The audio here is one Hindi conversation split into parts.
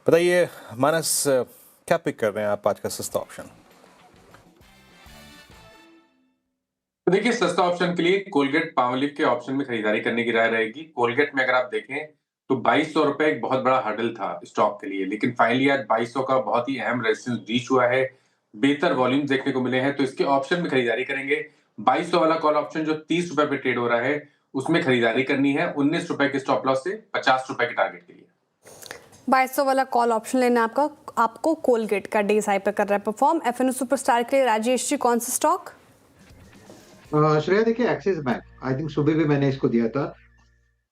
बताइए मानस, क्या पिक कर रहे हैं आप आज का सस्ता ऑप्शन? तो देखिए, सस्ता ऑप्शन के लिए कोलगेट पामोलिव के ऑप्शन में खरीदारी करने की राय रहेगी। कोलगेट में अगर आप देखें तो ₹2200 एक बहुत बड़ा हर्डल था स्टॉक के लिए, लेकिन फाइनली आज 2200 का बहुत ही अहम रेजिस्टेंस ब्रीच हुआ है। बेहतर वॉल्यूम्स देखने को मिले हैं, तो इसके ऑप्शन में खरीदारी करेंगे। 2200 वाला कॉल ऑप्शन जो ₹30 पे ट्रेड हो रहा है, उसमें खरीदारी करनी है ₹19 के स्टॉप लॉस से ₹50 के टारगेट के लिए। 2200 वाला कॉल ऑप्शन लेना आपको कोलगेट का डे हाई पे कर रहा है परफॉर्म। एफएनओ सुपरस्टार के लिए राजेश जी कौन सा स्टॉक? श्रेया देखिए, एक्सिस बैंक आई थिंक सुबह भी मैंने इसको दिया था।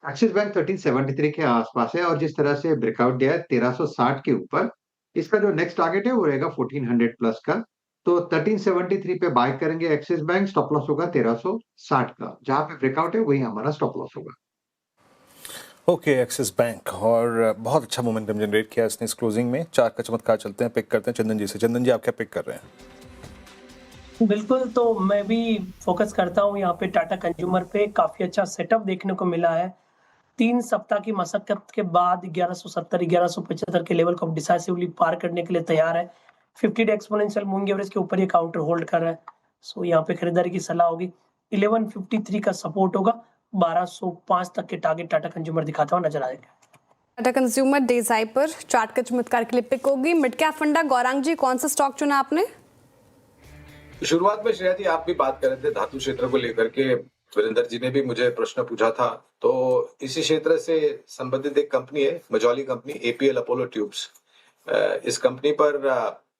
एक्सिस बैंक 1373 के आसपास है और जिस तरह से ब्रेकआउट दिया है 1360 के ऊपर, इसका जो नेक्स्ट टारगेट है वो रहेगा 1400 प्लस का। तो 1373 पे बाय करेंगे एक्सिस बैंक, स्टॉप लॉस होगा 1360 का। जहां पे ब्रेकआउट है वही हमारा स्टॉप लॉस होगा। ओके, एक्सिस बैंक और बहुत अच्छा मोमेंटम जनरेट किया इसने इस क्लोजिंग में। चार का चमत्कार चलते हैं, पिक करते हैं चंदन जी से। चंदन जी, आप क्या पिक कर रहे हैं? बिल्कुल, तो मैं भी फ़ोकस करता हूँ यहाँ पे टाटा कंज्यूमर पे। काफ़ी अच्छा सेटअप देखने को मिला है। 3 सप्ताह की मशक्कत के बाद 1170, 1175 के लेवल को अब डिसाइसिवली पार करने के लिए तैयार है। 50 डे एक्सपोनेंशियल मूविंग एवरेज के ऊपर ये काउंटर होल्ड कर रहा है। सो यहाँ पे खरीदारी की सलाह होगी। 1153 का सपोर्ट होगा। 1205 तक के टारगेट टाटा कंज्यूमर दिखाता हुआ नजर आएगा। टाटा कंज्यूमर डे हाई पर चार्ट का चमत्कार के लिए पिक होगी। मिड कैप फंडा गौरांग जी, कौन सा स्टॉक चुना आपने? शुरुआत में श्रेया जी आप भी बात कर रहे थे धातु क्षेत्र को लेकर के। वीरेंद्र जी ने भी मुझे प्रश्न पूछा था, तो इसी क्षेत्र से संबंधित एक कंपनी है, Majauli company, APL Apollo tubes. इस कंपनी पर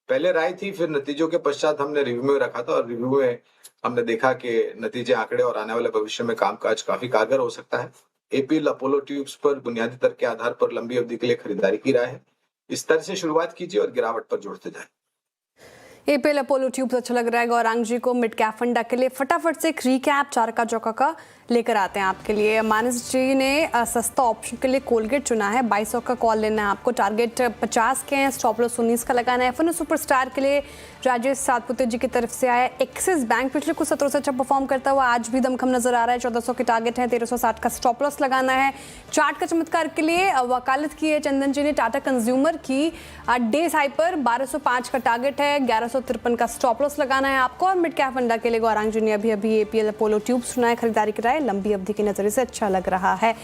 पहले राय थी, फिर नतीजों के पश्चात हमने रिव्यू में रखा था और रिव्यू में हमने देखा कि नतीजे, आंकड़े और आने वाले भविष्य में कामकाज काफी कारगर हो सकता है। एपीएल अपोलो ट्यूब्स पर बुनियादी तर्क के आधार पर लंबी अवधि के लिए खरीदारी की राय है। इस तरह से शुरुआत कीजिए और गिरावट पर जोड़ते जाए। एपीएल अपोलो ट्यूब्स अच्छा लग रहा है गौरांग जी को। मिड कैप फंडा के लिए फटाफट से एक रीकैप चार का चौका का लेकर आते हैं आपके लिए। मानस जी ने सस्ता ऑप्शन के लिए कोलगेट चुना है। 2200 का कॉल लेना है आपको, टारगेट 50 के हैं, स्टॉप लॉस 19 का लगाना है। एफएनओ सुपरस्टार के लिए राजेश सातपुते जी की तरफ से आया। एक्सिस बैंक पिछले कुछ सत्रों से अच्छा परफॉर्म करता हुआ आज भी दमखम नजर आ रहा है। 1400 के टारगेट है, 1360 का स्टॉप लॉस लगाना है। चार्ट का चमत्कार के लिए वकालत की है चंदन जी ने टाटा कंज्यूमर की। डे हाई पर 1205 का टारगेट है, 1153 का स्टॉप लॉस लगाना है आपको। और मिड कैप फंडा के लिए गौरांग जी ने अभी एपीएल अपोलो ट्यूब्स चुना है। खरीदारी की राय लंबी अवधि की नजरिए से अच्छा लग रहा है।